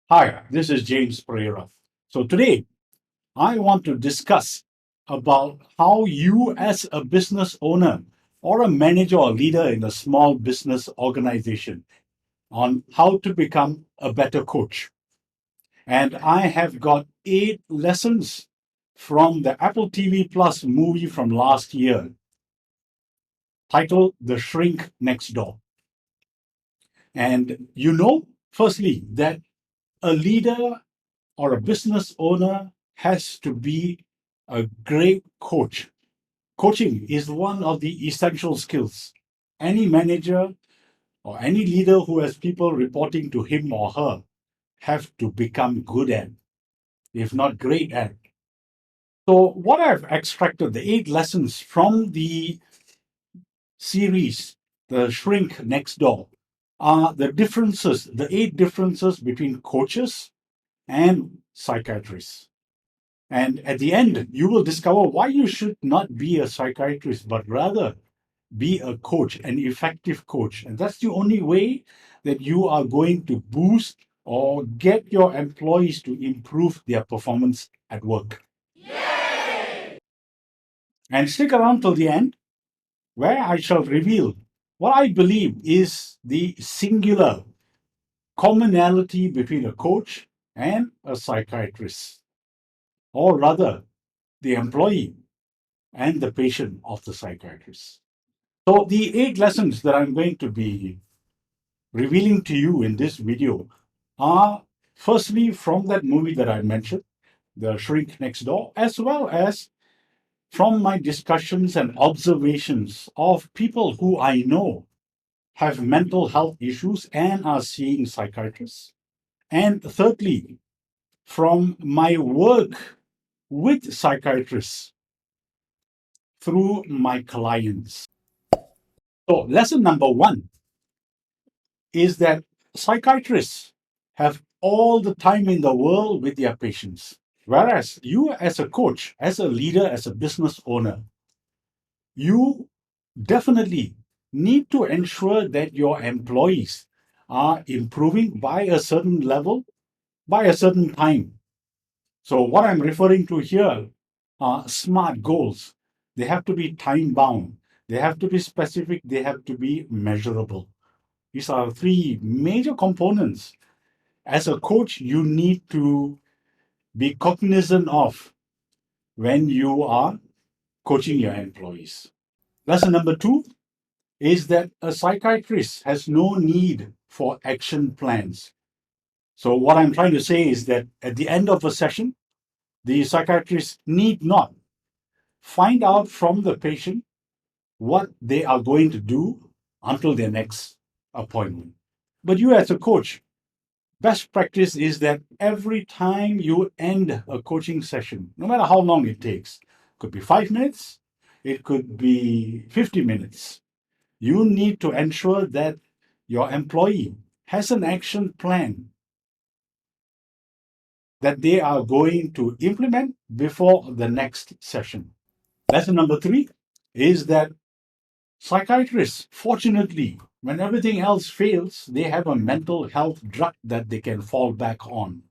Hi, this is James Pereira. So today I want to discuss about how you as a business owner or a manager or leader in a small business organization on how to become a better coach. And I have got 8 lessons from the Apple TV Plus movie from last year titled The Shrink Next Door. And firstly, that a leader or a business owner has to be a great coach. Coaching is one of the essential skills. Any manager or any leader who has people reporting to him or her have to become good at, if not great at. So, what I've extracted, the 8 lessons from the series, The Shrink Next Door, are the 8 differences between coaches and psychiatrists. And at the end, you will discover why you should not be a psychiatrist, but rather be a coach, an effective coach. And that's the only way that you are going to boost or get your employees to improve their performance at work. And stick around till the end, where I shall reveal what I believe is the singular commonality between a coach and a psychiatrist, or rather, the employee and the patient of the psychiatrist. So, the 8 lessons that I'm going to be revealing to you in this video are firstly from that movie that I mentioned, The Shrink Next Door, as well as from my discussions and observations of people who I know have mental health issues and are seeing psychiatrists. And thirdly, from my work with psychiatrists through my clients. So, lesson number one is that psychiatrists have all the time in the world with their patients. Whereas you, as a coach, as a leader, as a business owner, you definitely need to ensure that your employees are improving by a certain level, by a certain time. So, what I'm referring to here are smart goals. They have to be time bound, they have to be specific, they have to be measurable. These are 3 major components. As a coach, you need to be cognizant of when you are coaching your employees. Lesson number 2 is that a psychiatrist has no need for action plans. So, what I'm trying to say is that at the end of a session, the psychiatrist need not find out from the patient what they are going to do until their next appointment. But you, as a coach, best practice is that every time you end a coaching session, no matter how long it takes, could be 5 minutes, it could be 50 minutes, you need to ensure that your employee has an action plan that they are going to implement before the next session. Lesson number 3 is that psychiatrists, fortunately, when everything else fails, they have a mental health drug that they can fall back on.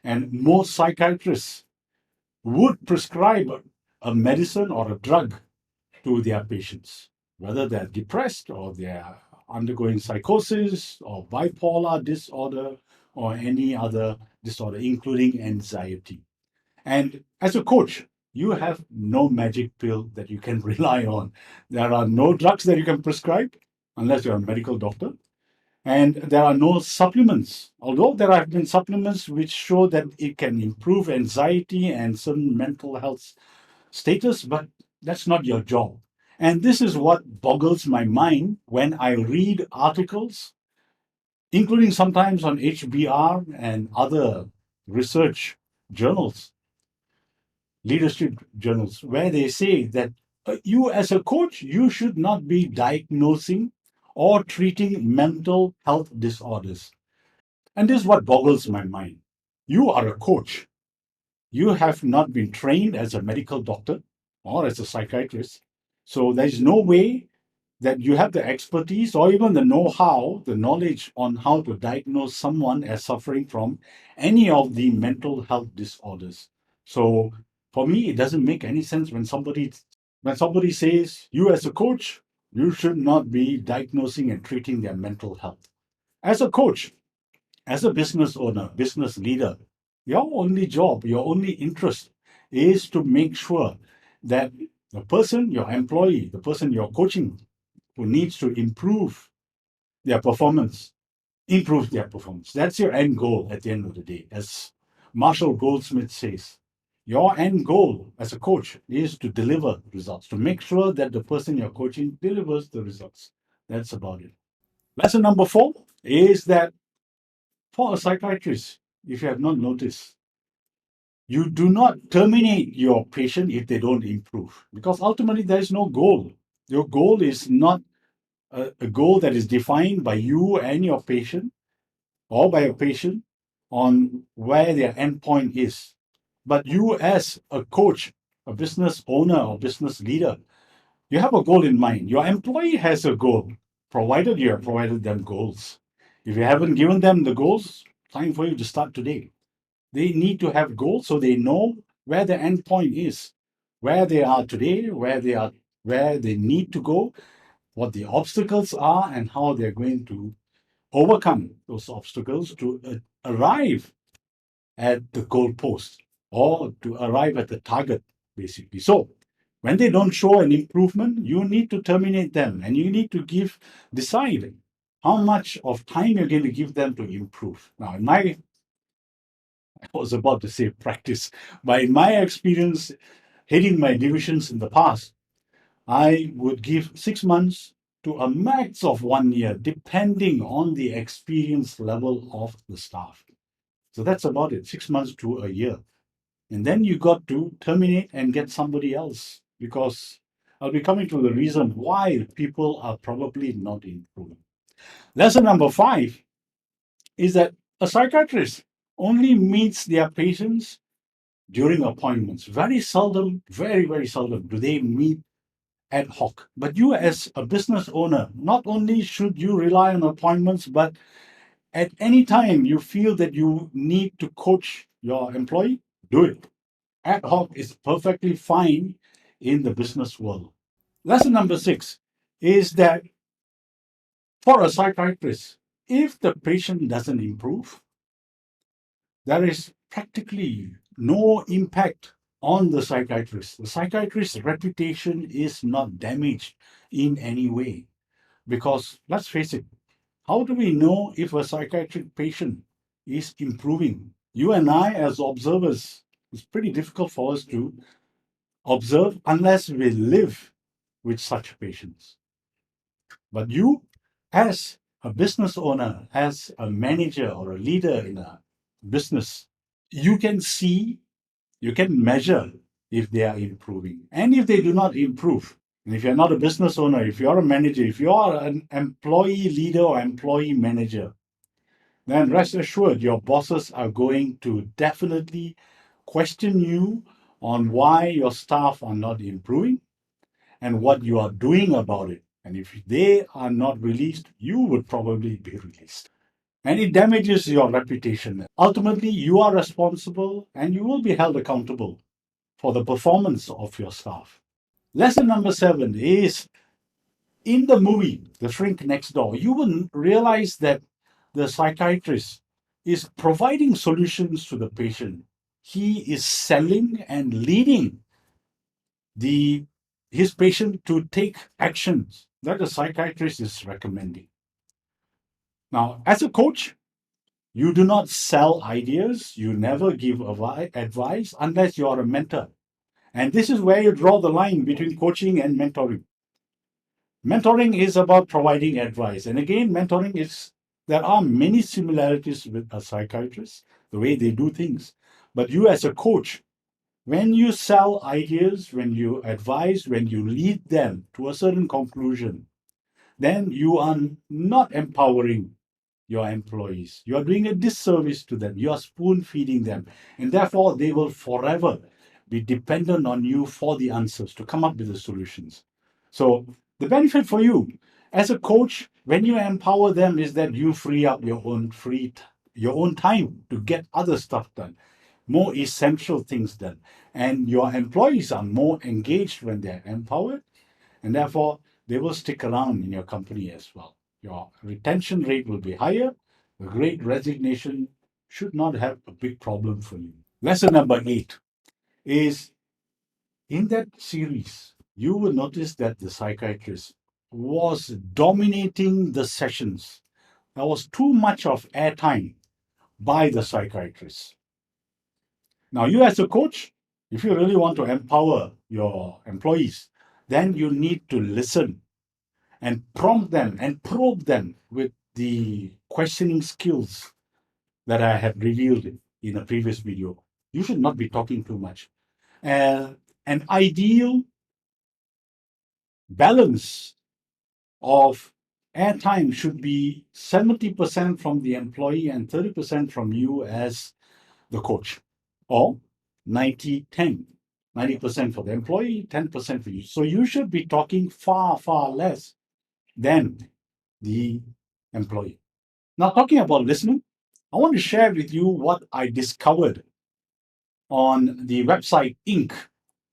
And most psychiatrists would prescribe a medicine or a drug to their patients, whether they're depressed or they're undergoing psychosis or bipolar disorder or any other disorder, including anxiety. And as a coach, you have no magic pill that you can rely on. There are no drugs that you can prescribe unless you're a medical doctor. And there are no supplements, although there have been supplements which show that it can improve anxiety and certain mental health status, but that's not your job. And this is what boggles my mind when I read articles, including sometimes on HBR and other research journals, leadership journals, where they say that you, as a coach, you should not be diagnosing or treating mental health disorders. And this is what boggles my mind. You are a coach. You have not been trained as a medical doctor or as a psychiatrist. So there's no way that you have the expertise or even the know-how, the knowledge on how to diagnose someone as suffering from any of the mental health disorders. So for me, it doesn't make any sense when somebody says you as a coach, you should not be diagnosing and treating their mental health. As a coach, as a business owner, business leader, your only job, your only interest is to make sure that the person, your employee, the person you're coaching, who needs to their performance, improve their performance. That's your end goal at the end of the day. As Marshall Goldsmith says, your end goal as a coach is to deliver results, to make sure that the person you're coaching delivers the results. That's about it. Lesson number 4 is that for a psychiatrist, if you have not noticed, you do not terminate your patient if they don't improve, because ultimately there is no goal. Your goal is not a goal that is defined by you and your patient or by a patient on where their endpoint is. But you, as a coach, a business owner, or business leader, you have a goal in mind. Your employee has a goal, provided you have provided them goals. If you haven't given them the goals, time for you to start today. They need to have goals so they know where the endpoint is, where they are today, where they need to go, what the obstacles are, and how they're going to overcome those obstacles to arrive at the goalpost or to arrive at the target, basically. So, when they don't show an improvement, you need to terminate them and you need to decide how much of time you're going to give them to improve. Now, I was about to say practice, but in my experience, heading my divisions in the past, I would give 6 months to a max of 1 year, depending on the experience level of the staff. So that's about it, 6 months to a year. And then you got to terminate and get somebody else, because I'll be coming to the reason why people are probably not improving. Lesson number 5 is that a psychiatrist only meets their patients during appointments. Very seldom, very, very seldom do they meet ad hoc. But you, as a business owner, not only should you rely on appointments, but at any time you feel that you need to coach your employee, do it. Ad hoc is perfectly fine in the business world. Lesson number 6 is that for a psychiatrist, if the patient doesn't improve, there is practically no impact on the psychiatrist. The psychiatrist's reputation is not damaged in any way. Because let's face it, how do we know if a psychiatric patient is improving? You and I, as observers, it's pretty difficult for us to observe unless we live with such patients. But you, as a business owner, as a manager or a leader in a business, you can see, you can measure if they are improving. And if they do not improve, and if you're not a business owner, if you're a manager, if you're an employee leader or employee manager, then rest assured your bosses are going to definitely question you on why your staff are not improving and what you are doing about it. And if they are not released, you would probably be released. And it damages your reputation. Ultimately, you are responsible and you will be held accountable for the performance of your staff. Lesson number 7 is in the movie, The Shrink Next Door, you will realize that the psychiatrist is providing solutions to the patient. He is selling and leading his patient to take actions that the psychiatrist is recommending. Now, as a coach, you do not sell ideas, you never give advice unless you are a mentor. And this is where you draw the line between coaching and mentoring. Mentoring is about providing advice. And again, there are many similarities with a psychiatrist, the way they do things. But you, as a coach, when you sell ideas, when you advise, when you lead them to a certain conclusion, then you are not empowering your employees. You are doing a disservice to them. You are spoon feeding them. And therefore, they will forever be dependent on you for the answers to come up with the solutions. So, The benefit for you as a coach when you empower them is that you free up your own time to get other stuff done, more essential things done. And your employees are more engaged when they're empowered, and therefore they will stick around in your company as well. Your retention rate will be higher. The great resignation should not have a big problem for you. Lesson number 8 is in that series, you will notice that the psychiatrist was dominating the sessions. There was too much of airtime by the psychiatrist. Now, you as a coach, if you really want to empower your employees, then you need to listen and prompt them and probe them with the questioning skills that I have revealed in a previous video. You should not be talking too much. An ideal balance of airtime should be 70% from the employee and 30% from you as the coach, or 90-10. 90% for the employee, 10% for you. So you should be talking far, far less than the employee. Now, talking about listening, I want to share with you what I discovered on the website Inc.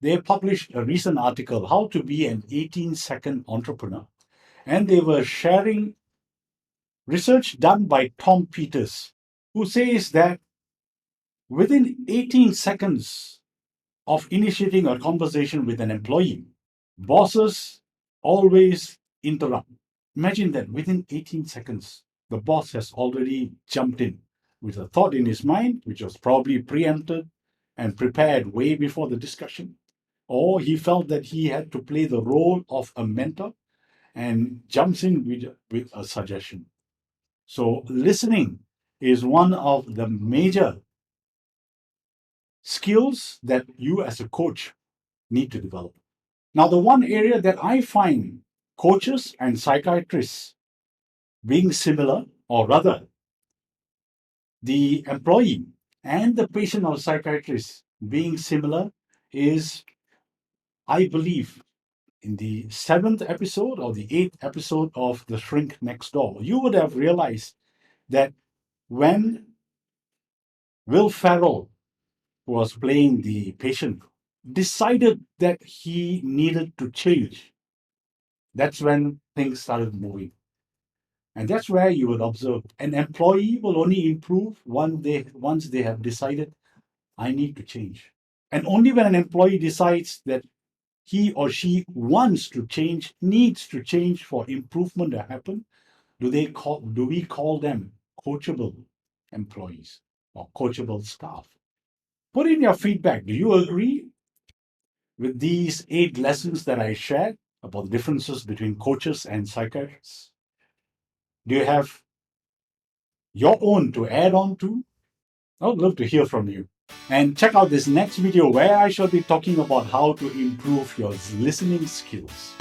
They published a recent article, How to Be an 18-Second Entrepreneur. And they were sharing research done by Tom Peters, who says that within 18 seconds of initiating a conversation with an employee, bosses always interrupt. Imagine that within 18 seconds, the boss has already jumped in with a thought in his mind, which was probably preempted and prepared way before the discussion. Or he felt that he had to play the role of a mentor and jumps in with a suggestion. So, listening is one of the major skills that you as a coach need to develop. Now, the one area that I find coaches and psychiatrists being similar, or rather, the employee and the patient or psychiatrist being similar is, I believe, in the 7th episode or the 8th episode of The Shrink Next Door, you would have realized that when Will Ferrell, who was playing the patient, decided that he needed to change, that's when things started moving. And that's where you will observe an employee will only improve once they have decided, I need to change. And only when an employee decides that he or she wants to change, needs to change for improvement to happen, do we call them coachable employees or coachable staff? Put in your feedback. Do you agree with these 8 lessons that I shared about the differences between coaches and psychiatrists? Do you have your own to add on to? I would love to hear from you. And check out this next video where I shall be talking about how to improve your listening skills.